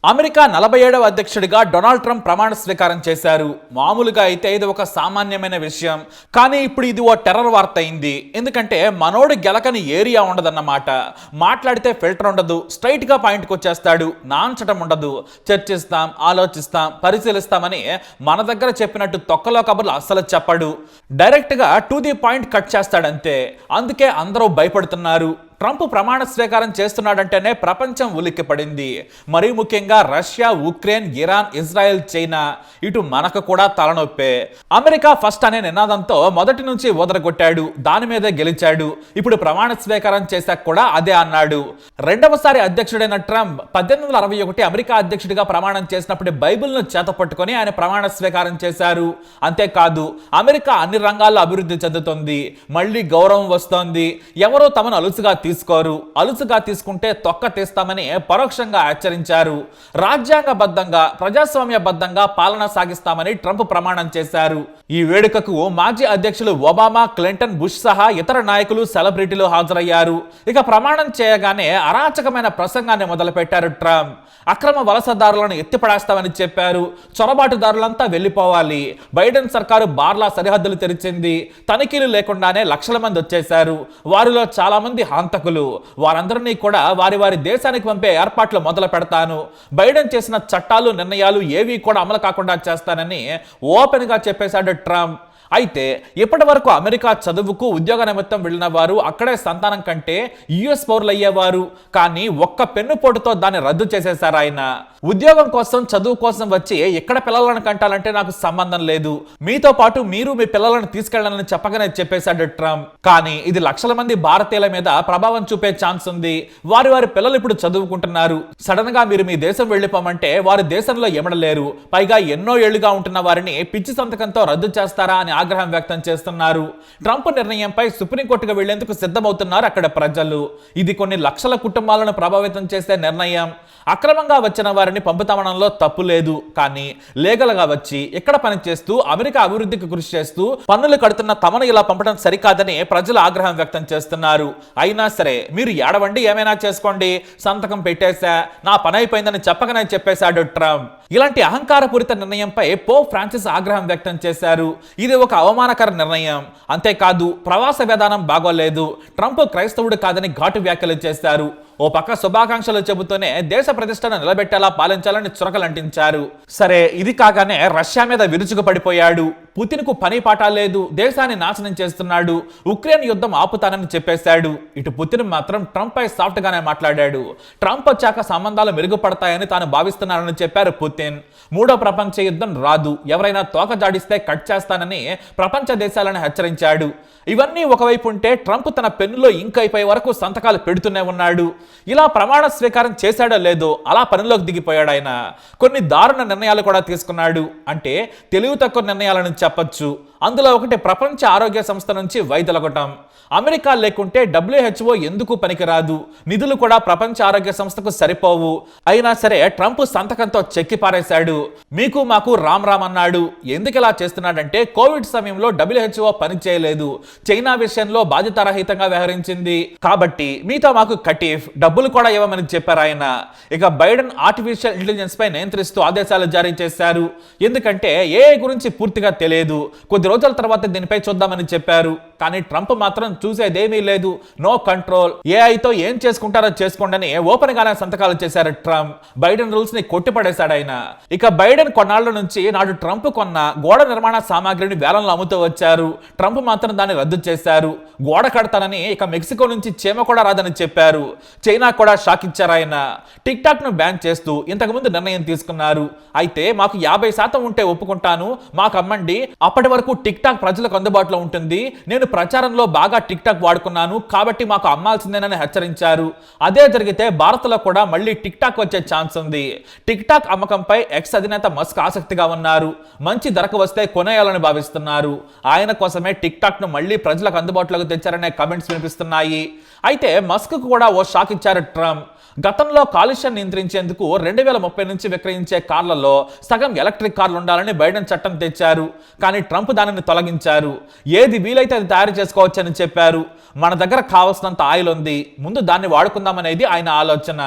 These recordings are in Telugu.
అమెరికా 47వ అధ్యక్షుడిగా డొనాల్డ్ ట్రంప్ ప్రమాణ స్వీకారం చేశారు. మామూలుగా అయితే ఇది ఒక సామాన్యమైన విషయం, కానీ ఇప్పుడు ఇది ఓ టెర్రర్ వార్త అయింది. ఎందుకంటే మనోడు గెలకని ఏరియా ఉండదన్నమాట. మాట్లాడితే ఫిల్టర్ ఉండదు, స్ట్రైట్ గా పాయింట్కి వచ్చేస్తాడు, నాంచటం ఉండదు. చర్చిస్తాం, ఆలోచిస్తాం, పరిశీలిస్తామని మన దగ్గర చెప్పినట్టు తొక్కలో కబుర్లు అస్సలు చెప్పడు. డైరెక్ట్ గా టు ది పాయింట్ కట్ చేస్తాడంతే. అందుకే అందరూ భయపడుతున్నారు. ట్రంప్ ప్రమాణ స్వీకారం చేస్తున్నాడంటేనే ప్రపంచం ఉలిక్కిపడింది. మరీ ముఖ్యంగా Russia, Ukraine, Iran, Israel, China, ఇటు మనకు కూడా తలనొప్పే. అమెరికా ఫస్ట్ అనే నినాదంతో మొదటి నుంచి ఓదరగొట్టాడు, దాని మీదే గెలిచాడు. ఇప్పుడు ప్రమాణ స్వీకారం చేశాక కూడా అదే అన్నాడు. రెండవసారి అధ్యక్షుడైన ట్రంప్ 1861 అమెరికా అధ్యక్షుడిగా ప్రమాణం చేసినప్పుడు బైబిల్ను చేతపట్టుకొని ఆయన ప్రమాణ స్వీకారం చేశారు. అంతేకాదు, అమెరికా అన్ని రంగాల్లో అభివృద్ధి చెందుతుంది, మళ్ళీ గౌరవం వస్తోంది, ఎవరో తమను అలుసుగా తీసుకోరు, అలుసుగా తీసుకుంటే తొక్క తీస్తామని పరోక్షంగా హెచ్చరించారు. రాజ్యాంగబద్ధంగా, ప్రజాస్వామ్యబద్ధంగా పాలన సాగిస్తామని ట్రంప్ ప్రమాణం చేశారు. ఈ వేడుకకు మాజీ అధ్యక్షులు ఒబామా, క్లింటన్, బుష్ సహా ఇతర నాయకులు, సెలబ్రిటీలు హాజరయ్యారు. ఇక ప్రమాణం చేయగానే అరాచకమైన ప్రసంగాన్ని మొదలుపెట్టారు ట్రంప్. అక్రమ వలసదారులను ఎత్తిపడేస్తామని చెప్పారు. చొరబాటుదారులంతా వెళ్ళిపోవాలి. బైడెన్ సర్కారు బార్లా సరిహద్దులు తెరిచింది. తనిఖీలు లేకుండానే లక్షల మంది వచ్చేశారు. వారిలో చాలా మంది హంతకులు. వారందరినీ కూడా వారి వారి దేశానికి పంపే ఏర్పాట్లు మొదలు పెడతాను. బైడెన్ చేసిన చట్టాలు, నిర్ణయాలు ఏవీ కూడా అమలు కాకుండా చేస్తానని ఓపెన్ గా చెప్పేశాడు ట్రంప్. అయితే ఇప్పటి వరకు అమెరికా చదువుకు, ఉద్యోగ నిమిత్తం వెళ్ళిన వారు అక్కడే సంతానం కంటే యుఎస్ పౌరులు అయ్యేవారు. కానీ ఒక్క పెన్నుపోటుతో దాన్ని రద్దు చేసేశారు ఆయన. ఉద్యోగం కోసం, చదువు కోసం వచ్చి ఎక్కడ పిల్లలను కంటాలంటే నాకు సంబంధం లేదు, మీతో పాటు మీరు మీ పిల్లలను తీసుకెళ్లాలని చెప్పగానే చెప్పేశాడు ట్రంప్. కానీ ఇది లక్షల మంది భారతీయుల మీద ప్రభావం చూపే ఛాన్స్ ఉంది. వారి వారి పిల్లలు ఇప్పుడు చదువుకుంటున్నారు. సడన్ గా మీరు మీ దేశం వెళ్ళిపోమంటే వారి దేశంలో ఎమడలేరు. పైగా ఎన్నో ఏళ్లుగా ఉంటున్న వారిని పిచ్చి సంతకంతో రద్దు చేస్తారా అని ఆగ్రహం వ్యక్తం చేస్తున్నారు. ట్రంప్ నిర్ణయంపై సుప్రీంకోర్టుకు వెళ్లేందుకు సిద్ధమవుతున్నారు అక్కడ ప్రజలు. ఇది కొన్ని లక్షల కుటుంబాలను ప్రభావితం చేసే నిర్ణయం. అక్రమంగా వచ్చిన వారిని పంపుతామనడంలో తప్పు లేదు, కానీ లీగల్ గా వచ్చి ఇక్కడ పనిచేస్తూ అమెరికా అభివృద్ధికి కృషి చేస్తూ పన్నులు కడుతున్న తమను ఇలా పంపడం సరికాదని ప్రజలు ఆగ్రహం వ్యక్తం చేస్తున్నారు. అయినా సరే మీరు ఏడవండి, ఏమైనా చేసుకోండి, సంతకం పెట్టేశా, నా పని అయిపోయిందని చెప్పకనే చెప్పేశాడు ట్రంప్. ఇలాంటి అహంకారపూరిత నిర్ణయంపై పోప్ ఫ్రాన్సిస్ ఆగ్రహం వ్యక్తం చేశారు. ఇది ఒక అవమానకర నిర్ణయం. అంతేకాదు, ప్రవాస విధానం బాగోలేదు, ట్రంప్ క్రైస్తవుడు కాదని ఘాటు వ్యాఖ్యలు చేశారు. ఓ పక్క శుభాకాంక్షలు చెబుతూనే దేశ ప్రతిష్టను నిలబెట్టేలా పాలించాలని చురకలంటించారు. సరే, ఇది కాగానే రష్యా మీద విరుచుకు పడిపోయాడు. పుతిన్ కు పని పాట లేదు, దేశాన్ని నాశనం చేస్తున్నాడు, ఉక్రెయిన్ యుద్ధం ఆపుతానని చెప్పేశాడు. ఇటు పుతిన్ మాత్రం ట్రంప్ పై సాఫ్ట్ గానే మాట్లాడాడు. ట్రంప్ వచ్చాక సంబంధాలు మెరుగుపడతాయని తాను భావిస్తున్నానని చెప్పారు పుతిన్. మూడో ప్రపంచ యుద్ధం రాదు, ఎవరైనా తోక జాడిస్తే కట్ చేస్తానని ప్రపంచ దేశాలను హెచ్చరించాడు. ఇవన్నీ ఒకవైపు ఉంటే ట్రంప్ తన పెన్నులో ఇంక్ అయిపోయే వరకు సంతకాలు పెడుతూనే ఉన్నాడు. ఇలా ప్రమాణ స్వీకారం చేశాడో లేదో అలా పనిలోకి దిగిపోయాడు ఆయన. కొన్ని దారుణ నిర్ణయాలు కూడా తీసుకున్నాడు. అంటే తెలివి తక్కువ నిర్ణయాలను చెప్పొచ్చు. అందులో ఒకటి ప్రపంచ ఆరోగ్య సంస్థ నుంచి వైదొలగటం. అమెరికా లేకుంటే WHO ఎందుకు పనికిరాదు, నిధులు కూడా ప్రపంచ ఆరోగ్య సంస్థకు సరిపోవు. అయినా సరే ట్రంప్ సంతకంతో చెక్కి పారేశాడు. మీకు మాకు రామ్ రామ్ అన్నాడు. ఎందుకు ఇలా చేస్తున్నాడంటే కోవిడ్ సమయంలో WHO పని చేయలేదు, చైనా విషయంలో బాధ్యతారహితంగా వ్యవహరించింది, కాబట్టి మీతో మాకు కటీఫ్, డబ్బులు కూడా ఇవ్వమని చెప్పారు ఆయన. ఇక బైడెన్ ఆర్టిఫిషియల్ ఇంటెలిజెన్స్ పై నియంత్రిస్తూ ఆదేశాలు జారీ చేశారు. ఎందుకంటే AI గురించి పూర్తిగా తెలియదు, కొద్ది రోజుల తర్వాత దీనిపై చూద్దామని చెప్పారు. కానీ ట్రంప్ మాత్రం చూసేదేమీ లేదు, నో కంట్రోల్, ఏఐతో ఏం చేసుకుంటారో చేసుకోండి అని ఓపెన్ గానే సంతకాలు చేశారు ట్రంప్. బైడెన్ రూల్స్ ని కొట్టిపడేశాడు ఆయన. ఇక బైడెన్ కొన్నాళ్ల నుంచి నాడు ట్రంప్ కొన్న గోడ నిర్మాణ సామాగ్రిని వేలంలో అమ్ముతూ వచ్చారు. ట్రంప్ మాత్రం దాన్ని రద్దు చేశారు. గోడ కడతానని ఇక మెక్సికో నుంచి చీమ కూడా రాదని చెప్పారు. చైనా కూడా షాక్ ఇచ్చారు ఆయన. టిక్ టాక్ ను బ్యాన్ చేస్తూ ఇంతకుముందు నిర్ణయం తీసుకున్నారు. అయితే మాకు 50% ఉంటే ఒప్పుకుంటాను, మాకు అమ్మండి, అప్పటి వరకు టిక్ టాక్ ప్రజలకు అందుబాటులో ఉంటుంది, నేను ప్రచారంలో బాగా టిక్ టాక్ వాడుకున్నాను కాబట్టి మాకు అమ్మాల్సిందేనని హెచ్చరించారు. అదే జరిగితే భారత్లో కూడా మళ్ళీ టిక్ టాక్ వచ్చే ఛాన్స్ ఉంది. టిక్ టాక్ అమ్మకంపై ఎక్స్ అధినేత మస్క్ ఆసక్తిగా ఉన్నారు. మంచి ధరకు వస్తే కొనేయాలని భావిస్తున్నారు. ఆయన కోసమే టిక్ టాక్ ను మళ్ళీ ప్రజలకు అందుబాటులోకి తెచ్చారనే కామెంట్స్ వినిపిస్తున్నాయి. అయితే మస్క్ కూడా ఓ షాక్ ఇచ్చారు ట్రంప్. గతంలో కాలుష్యం నియంత్రించేందుకు 2030 నుంచి విక్రయించే కార్లలో సగం ఎలక్ట్రిక్ కార్లు ఉండాలని బైడెన్ చట్టం తెచ్చారు. కానీ ట్రంప్ దానిని తొలగించారు. ఏది వీలైతే అది తయారు చేసుకోవచ్చని చెప్పారు. మన దగ్గర కావాల్సినంత ఆయిల్ ఉంది, ముందు దాన్ని వాడుకుందామనేది ఆయన ఆలోచన.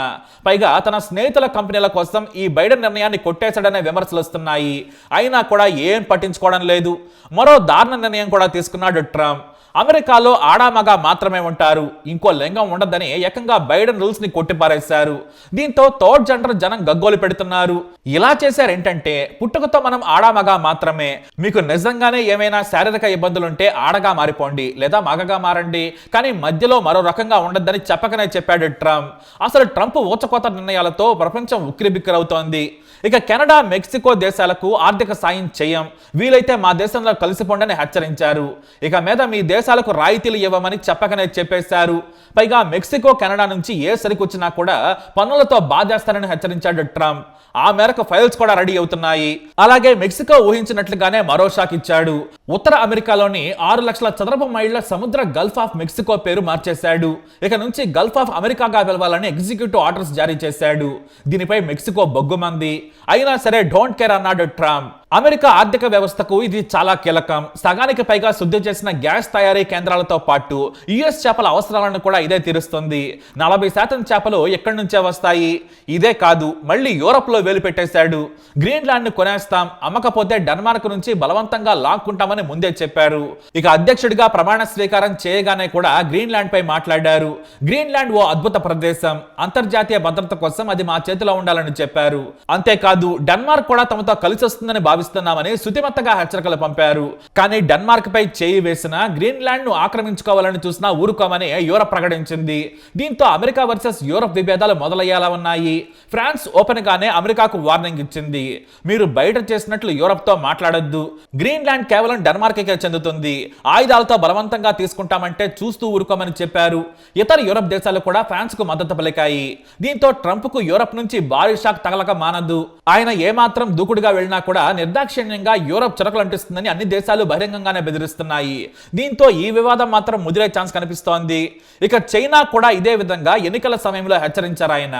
పైగా తన స్నేహితుల కంపెనీల కోసం ఈ బైడెన్ నిర్ణయాన్ని కొట్టేశాడనే విమర్శలు వస్తున్నాయి. అయినా కూడా ఏం పట్టించుకోవడం లేదు. మరో దారుణ నిర్ణయం కూడా తీసుకున్నాడు ట్రంప్. అమెరికాలో ఆడామగ మాత్రమే ఉంటారు, ఇంకో లింగం ఉండదని ఏకంగా బైడెన్ రూల్స్ ని కొట్టిపారేశారు. దీంతో థర్డ్ జెండర్ జనం గగ్గోలు పెడుతున్నారు. ఇలా చేశారేంటంటే, పుట్టుకతో మనం ఆడామగ మాత్రమే, మీకు నిజంగానే ఏమైనా శారీరక ఇబ్బందులుంటే ఆడగా మారిపోండి లేదా మగగా మారండి, కానీ మధ్యలో మరో రకంగా ఉండద్దని చెప్పకనే చెప్పాడు ట్రంప్. అసలు ట్రంప్ ఊచకోత నిర్ణయాలతో ప్రపంచం ఉక్కిరిబిక్కిరవుతోంది. ఇక కెనడా, మెక్సికో దేశాలకు ఆర్థిక సాయం చేయం, వీలైతే మా దేశంలో కలిసిపోండని హెచ్చరించారు. ఇక మీద మీ దేశాలకు రాయితీలు ఇవ్వమని చెప్పకనే చెప్పేశారు. పైగా మెక్సికో, కెనడా నుంచి ఏ సరికొచ్చినా కూడా పన్నులతో బాధేస్తారని హెచ్చరించాడు ట్రంప్. ఆ మేరకు ఫైల్స్ కూడా రెడీ అవుతున్నాయి. అలాగే మెక్సికో ఊహించినట్లుగానే మరో షాక్ ఇచ్చాడు. ఉత్తర అమెరికాలోని 6 లక్షల చదరపు మైళ్ళ సముద్ర గల్ఫ్ ఆఫ్ మెక్సికో పేరు మార్చేశాడు. ఇక నుంచి గల్ఫ్ ఆఫ్ అమెరికాగా పిలవాలని ఎగ్జిక్యూటివ్ ఆర్డర్స్ జారీ చేశాడు. దీనిపై మెక్సికో బొగ్గుమంది. అయినా సరే డోంట్ కేర్ అన్నాడు ట్రంప్. అమెరికా ఆర్థిక వ్యవస్థకు ఇది చాలా కీలకం. సగానికి పైగా శుద్ధి చేసిన గ్యాస్ తయారీ కేంద్రాలతో పాటు యుఎస్ చేపల అవసరాలను కూడా ఇదే తీరుస్తుంది. 40% చేపలు ఎక్కడి నుంచే వస్తాయి. ఇదే కాదు, మళ్ళీ యూరప్ లో వేలు పెట్టేశాడు. గ్రీన్లాండ్ ను కొనేస్తాం, అమ్మకపోతే డెన్మార్క్ నుంచి బలవంతంగా లాక్కుంటామని ముందే చెప్పారు. ఇక అధ్యక్షుడిగా ప్రమాణ స్వీకారం చేయగానే కూడా గ్రీన్లాండ్ పై మాట్లాడారు. గ్రీన్లాండ్ ఓ అద్భుత ప్రదేశం, అంతర్జాతీయ భద్రత కోసం అది మా చేతిలో ఉండాలని చెప్పారు. అంతేకాదు డెన్మార్క్ కూడా తమతో కలిసి వస్తుందని భావిస్తున్నామని శుతిమెత్తగా హెచ్చరికలు పంపారు. కానీ డెన్మార్క్ పై చేయి వేసిన గ్రీన్లాండ్ ను ఆక్రమించుకోవాలని చూసినా ఊరుకోమని యూరప్ ప్రకటించింది. దీంతో అమెరికా వర్సెస్ యూరప్ విభేదాలు మొదలయ్యేలా ఉన్నాయి. ఫ్రాన్స్ ఓపెన్ గానే అమెరికాకు వార్నింగ్ ఇచ్చింది, మీరు బయట చేసినట్లు యూరప్ తో మాట్లాడొద్దు, గ్రీన్లాండ్ కేవలం డెన్మార్క్ కే చెందుతుంది, ఆయుధాలతో బలవంతంగా తీసుకుంటామంటే చూస్తూ ఊరుకోమని చెప్పారు. ఇతర యూరప్ దేశాలు కూడా ఫ్రాన్స్ కు మద్దతు పలికాయి. దీంతో ట్రంప్ కు యూరప్ నుంచి భారీ షాక్ తగలక మానదు. ఆయన ఏమాత్రం దూకుడుగా వెళ్ళినా కూడా నిర్దాక్షిణ్యంగా యూరప్ చురకలంటిస్తుందని అన్ని దేశాలు బహిరంగంగానే బెదిరిస్తున్నాయి. దీంతో ఈ వివాదం మాత్రం ముదిరే ఛాన్స్ కనిపిస్తోంది. ఇక చైనా కూడా ఇదే విధంగా ఎన్నికల సమయంలో హెచ్చరించారు ఆయన.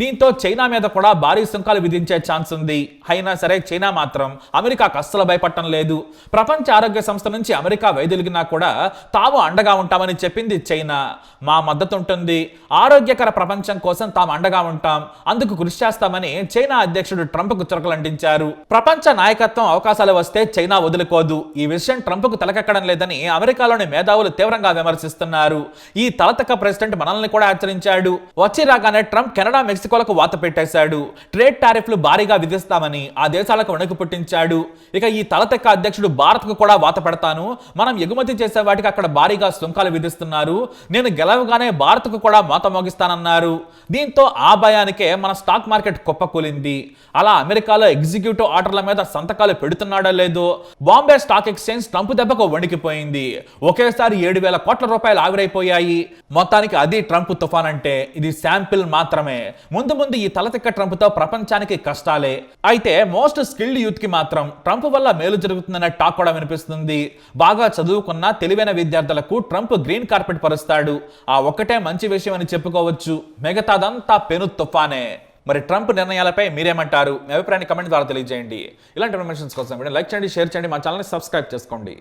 దీంతో చైనా మీద కూడా భారీ సుంకాలు విధించే ఛాన్స్ ఉంది. అయినా సరే చైనా మాత్రం అమెరికాకు అస్సలు భయపడటం లేదు. ప్రపంచ ఆరోగ్య సంస్థ నుంచి అమెరికా వైదొలిగినా కూడా తాము అండగా ఉంటామని చెప్పింది చైనా. మా మద్దతు ఉంటుంది, ఆరోగ్యకర ప్రపంచం కోసం తాము అండగా ఉంటాం, అందుకు కృషి చేస్తామని చైనా అధ్యక్షుడు ట్రంప్ కు చురకలంటించారు. ప్రపంచ నాయకత్వం అవకాశాలు వస్తే చైనా వదులుకోదు. ఈ విషయం ట్రంప్ కు తలకెక్కడం లేదని అమెరికాలోని మేధావులు తీవ్రంగా విమర్శిస్తున్నారు. ఈ తలతక్క ప్రెసిడెంట్ మనల్ని కూడా హెచ్చరించాడు. వచ్చి రాగానే ట్రంప్ కెనడా, మెక్సికోలకు వాత పెట్టేశాడు. ట్రేడ్ టారిఫ్లు భారీగా విధిస్తామని ఆ దేశాలకు వణుకు పుట్టించాడు. ఇక ఈ తలతక్క అధ్యక్షుడు భారత్ కు కూడా వాత పెడతాను, మనం ఎగుమతి చేసే వాటికి అక్కడ భారీగా సుంకాలు విధిస్తున్నారు, నేను గెలవగానే భారత్ కు కూడా మోత మోగిస్తానన్నారు. దీంతో ఆ భయానికే మన స్టాక్ మార్కెట్ కుప్పకూలింది. అలా అమెరికాలో ఎగ్జిక్యూటివ్ ఆర్డర్ల మీద సంతకాలు పెడుతున్నాడో లేదో బాంబే స్టాక్ ఎక్స్చేంజ్ ట్రంప్ దెబ్బకు వణికిపోయింది. ఒకేసారి 7,000 కోట్ల రూపాయలు ఆవిరైపోయాయి. మొత్తానికి అది ట్రంప్ తుఫాన్ అంటే. ఇది శాంపిల్ మాత్రమే. ముందు ముందు ఈ తలతిక్క ట్రంప్ తో ప్రపంచానికి కష్టాలే. అయితే మోస్ట్ స్కిల్డ్ యూత్ కి మాత్రం ట్రంప్ వల్ల మేలు జరుగుతుందనే టాక్ కూడా వినిపిస్తుంది. బాగా చదువుకున్న తెలివైన విద్యార్థులకు ట్రంప్ గ్రీన్ కార్పెట్ పరుస్తాడు. ఆ ఒక్కటే మంచి విషయం అని చెప్పుకోవచ్చు. మిగతాదంతా పెను తుఫానే. మరి ట్రంప్ నిర్ణయాలపై మీరేమంటారు? మీ అభిప్రాయాన్ని కమెంట్ ద్వారా తెలియజేయండి. ఇలాంటి ఇన్ఫర్మేషన్స్ కోసం లైక్ చేయండి, షేర్ చేయండి, మా ఛానల్ని సబ్స్క్రైబ్ చేసుకోండి.